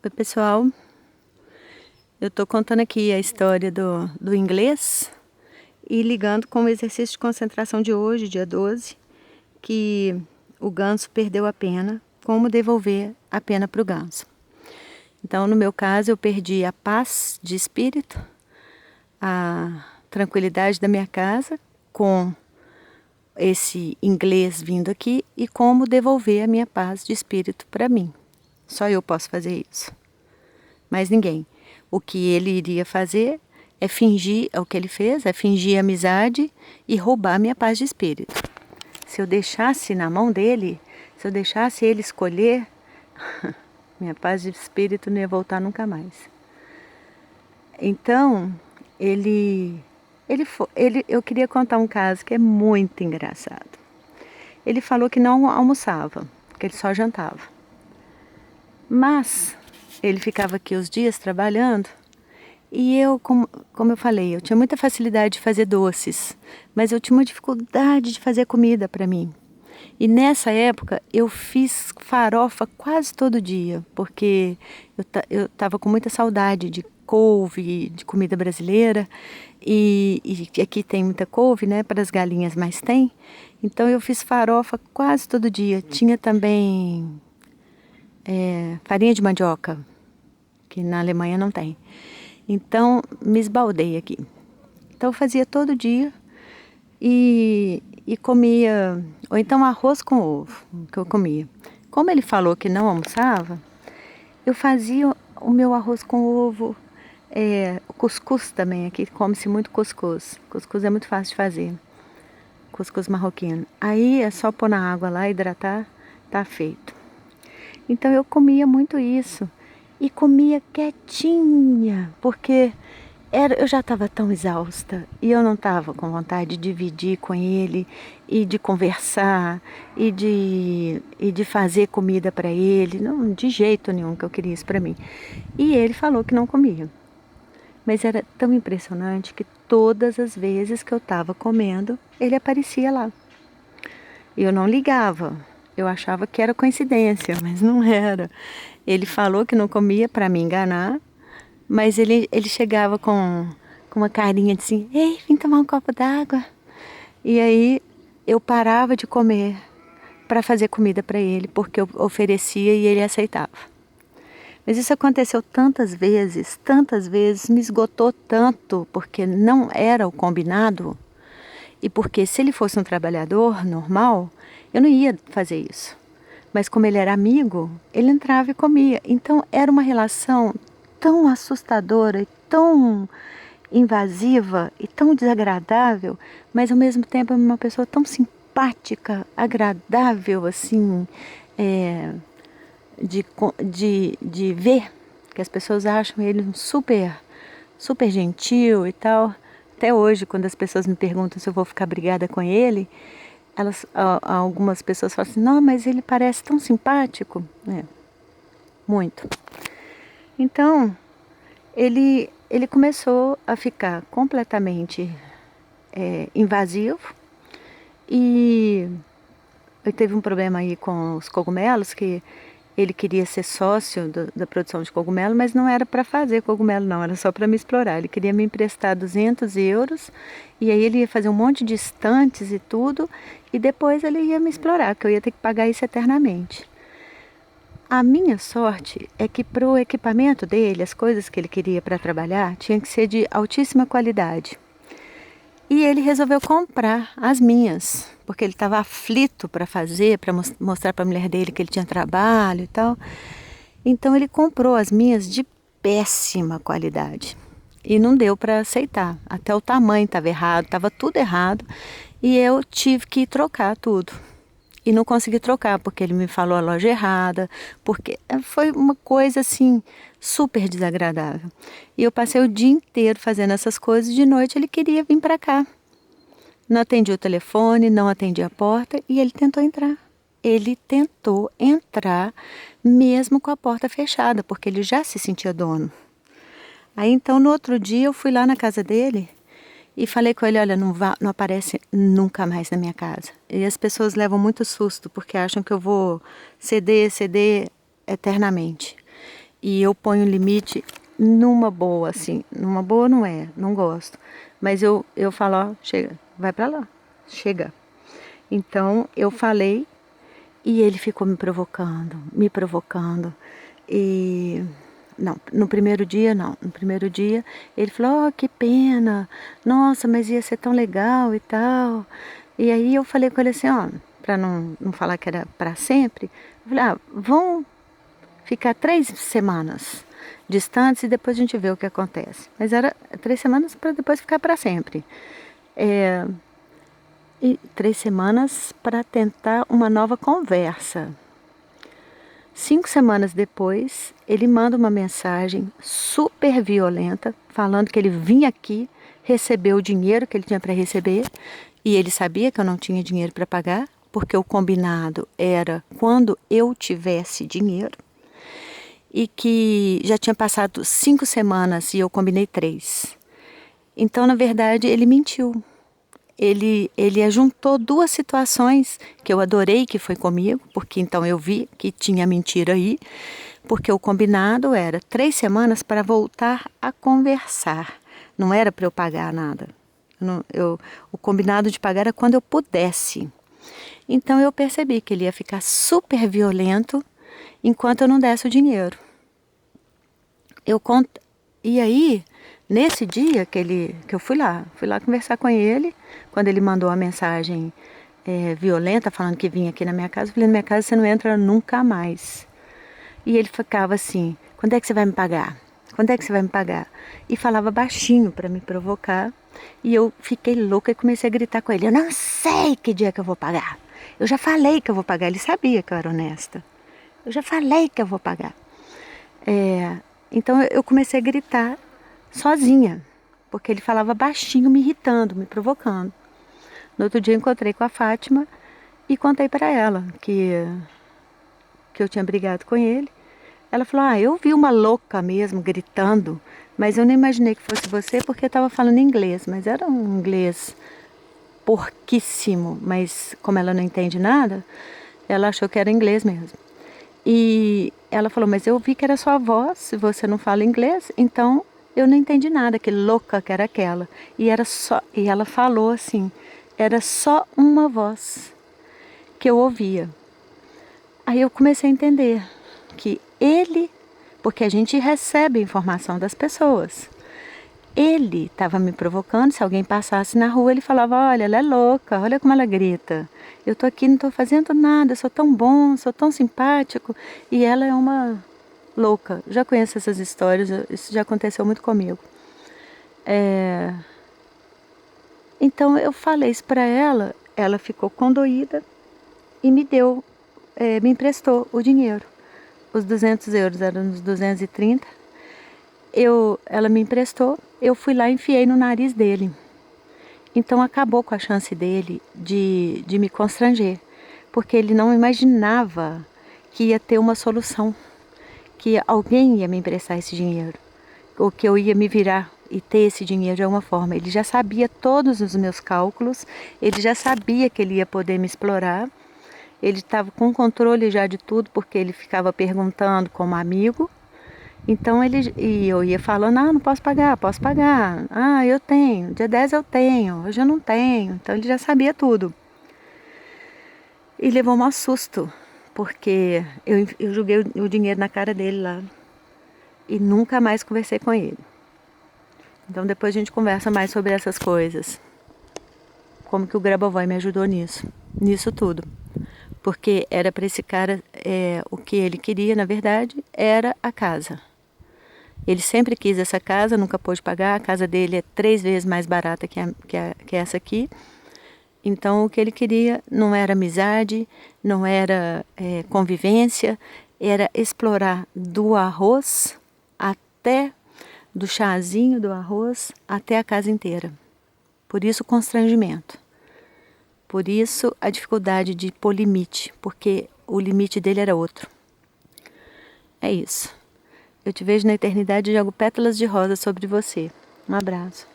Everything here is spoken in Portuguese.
Oi, pessoal. Eu tô contando aqui a história do inglês e ligando com o exercício de concentração de hoje, dia 12, que o ganso perdeu a pena, como devolver a pena para o ganso. Então, no meu caso, eu perdi a paz de espírito, a tranquilidade da minha casa, com esse inglês vindo aqui e como devolver a minha paz de espírito para mim. Só eu posso fazer isso. Mais ninguém. O que ele iria fazer é fingir, é o que ele fez, é fingir amizade e roubar minha paz de espírito. Se eu deixasse na mão dele, se eu deixasse ele escolher, minha paz de espírito não ia voltar nunca mais. Então, eu queria contar um caso que é muito engraçado. Ele falou que não almoçava, que ele só jantava. Mas ele ficava aqui os dias trabalhando e eu, como eu falei, eu tinha muita facilidade de fazer doces, mas eu tinha uma dificuldade de fazer comida para mim. E nessa época eu fiz farofa quase todo dia, porque eu estava com muita saudade de couve, de comida brasileira, e aqui tem muita couve, né, para as galinhas, mas tem. Então eu fiz farofa quase todo dia. Tinha também farinha de mandioca, que na Alemanha não tem. Então, me esbaldei aqui. Então, eu fazia todo dia e comia, ou então arroz com ovo, que eu comia. Como ele falou que não almoçava, eu fazia o meu arroz com ovo, cuscuz também, aqui come-se muito cuscuz. Cuscuz é muito fácil de fazer, cuscuz marroquino. Aí é só pôr na água lá, hidratar, tá feito. Então eu comia muito isso e comia quietinha, porque eu já estava tão exausta e eu não estava com vontade de dividir com ele e de conversar e de fazer comida para ele, não, de jeito nenhum que eu queria isso para mim. E ele falou que não comia, mas era tão impressionante que todas as vezes que eu estava comendo, ele aparecia lá. Eu não ligava, eu achava que era coincidência, mas não era. Ele falou que não comia para me enganar, mas ele chegava com uma carinha de assim, ei, vim tomar um copo d'água. E aí eu parava de comer para fazer comida para ele, porque eu oferecia e ele aceitava. Mas isso aconteceu tantas vezes, me esgotou tanto, porque não era o combinado. E porque se ele fosse um trabalhador normal, eu não ia fazer isso. Mas como ele era amigo, ele entrava e comia. Então era uma relação tão assustadora, tão invasiva e tão desagradável, mas ao mesmo tempo uma pessoa tão simpática, agradável, assim, de ver, que as pessoas acham ele um super gentil e tal. Até hoje, quando as pessoas me perguntam se eu vou ficar brigada com ele, algumas pessoas falam assim, não, mas ele parece tão simpático. Muito. Então, ele começou a ficar completamente invasivo e eu teve um problema aí com os cogumelos, que ele queria ser sócio da produção de cogumelo, mas não era para fazer cogumelo não, era só para me explorar. Ele queria me emprestar 200 euros e aí ele ia fazer um monte de estantes e tudo e depois ele ia me explorar, que eu ia ter que pagar isso eternamente. A minha sorte é que para o equipamento dele, as coisas que ele queria para trabalhar, tinha que ser de altíssima qualidade. E ele resolveu comprar as minhas, porque ele estava aflito para fazer, para mostrar para a mulher dele que ele tinha trabalho e tal. Então ele comprou as minhas de péssima qualidade. E não deu para aceitar. Até o tamanho estava errado, estava tudo errado. E eu tive que trocar tudo. E não consegui trocar, porque ele me falou a loja errada, porque foi uma coisa assim, super desagradável. E eu passei o dia inteiro fazendo essas coisas, de noite ele queria vir para cá. Não atendi o telefone, não atendi a porta e ele tentou entrar. Ele tentou entrar mesmo com a porta fechada, porque ele já se sentia dono. Aí então no outro dia eu fui lá na casa dele e falei com ele, olha, não aparece nunca mais na minha casa. E as pessoas levam muito susto, porque acham que eu vou ceder eternamente. E eu ponho limite numa boa, assim. Numa boa não é, não gosto. Mas eu falo, ó, chega, vai pra lá, chega. Então eu falei e ele ficou me provocando, me provocando. E não, no primeiro dia não. No primeiro dia ele falou, oh, que pena, nossa, mas ia ser tão legal e tal. E aí eu falei com ele assim, ó, pra não falar que era pra sempre, eu falei, ah, vão ficar 3 semanas distantes e depois a gente vê o que acontece. Mas era 3 semanas para depois ficar para sempre. E 3 semanas para tentar uma nova conversa. 5 semanas depois, ele manda uma mensagem super violenta, falando que ele vinha aqui, recebeu o dinheiro que ele tinha para receber, e ele sabia que eu não tinha dinheiro para pagar, porque o combinado era quando eu tivesse dinheiro, e que já tinha passado 5 semanas e eu combinei 3. Então, na verdade, ele mentiu. Ele ajuntou 2 situações que eu adorei que foi comigo, porque então eu vi que tinha mentira aí, porque o combinado era 3 semanas para voltar a conversar, não era para eu pagar nada. O combinado de pagar era quando eu pudesse. Então eu percebi que ele ia ficar super violento enquanto eu não desse o dinheiro. E aí, nesse dia que eu fui lá conversar com ele, quando ele mandou a mensagem violenta, falando que vinha aqui na minha casa, eu falei, na minha casa você não entra nunca mais. E ele ficava assim, quando é que você vai me pagar? Quando é que você vai me pagar? E falava baixinho para me provocar. E eu fiquei louca e comecei a gritar com ele, eu não sei que dia que eu vou pagar. Eu já falei que eu vou pagar, ele sabia que eu era honesta. Eu já falei que eu vou pagar. Então eu comecei a gritar sozinha, porque ele falava baixinho, me irritando, me provocando. No outro dia eu encontrei com a Fátima e contei para ela que eu tinha brigado com ele. Ela falou, eu vi uma louca mesmo gritando, mas eu não imaginei que fosse você porque eu estava falando inglês, mas era um inglês porquíssimo, mas como ela não entende nada, ela achou que era inglês mesmo. E ela falou, mas eu vi que era sua voz, se você não fala inglês, então eu não entendi nada, que louca que era aquela. E ela falou assim, era só uma voz que eu ouvia. Aí eu comecei a entender que ele, porque a gente recebe informação das pessoas, ele estava me provocando. Se alguém passasse na rua, ele falava, olha, ela é louca, olha como ela grita. Eu tô aqui, não tô fazendo nada, sou tão bom, sou tão simpático. E ela é uma louca. Já conheço essas histórias, isso já aconteceu muito comigo. Então eu falei isso para ela ficou condoída e me emprestou o dinheiro. Os 200 euros eram os 230. Ela me emprestou, eu fui lá e enfiei no nariz dele. Então acabou com a chance dele de me constranger, porque ele não imaginava que ia ter uma solução, que alguém ia me emprestar esse dinheiro, ou que eu ia me virar e ter esse dinheiro de alguma forma. Ele já sabia todos os meus cálculos, ele já sabia que ele ia poder me explorar, ele estava com controle já de tudo, porque ele ficava perguntando como amigo. Então eu ia falando, não posso pagar, posso pagar. Eu tenho, dia 10 eu tenho, hoje eu não tenho. Então ele já sabia tudo. E levou um maior susto, porque eu joguei o dinheiro na cara dele lá. E nunca mais conversei com ele. Então depois a gente conversa mais sobre essas coisas. Como que o Grabovoi me ajudou nisso tudo. Porque era para esse cara, o que ele queria, na verdade, era a casa. Ele sempre quis essa casa, nunca pôde pagar. A casa dele é 3 vezes mais barata que essa aqui. Então, o que ele queria não era amizade, não era convivência, era explorar do arroz do chazinho do arroz até a casa inteira. Por isso o constrangimento. Por isso a dificuldade de pôr limite, porque o limite dele era outro. É isso. Eu te vejo na eternidade e jogo pétalas de rosa sobre você. Um abraço.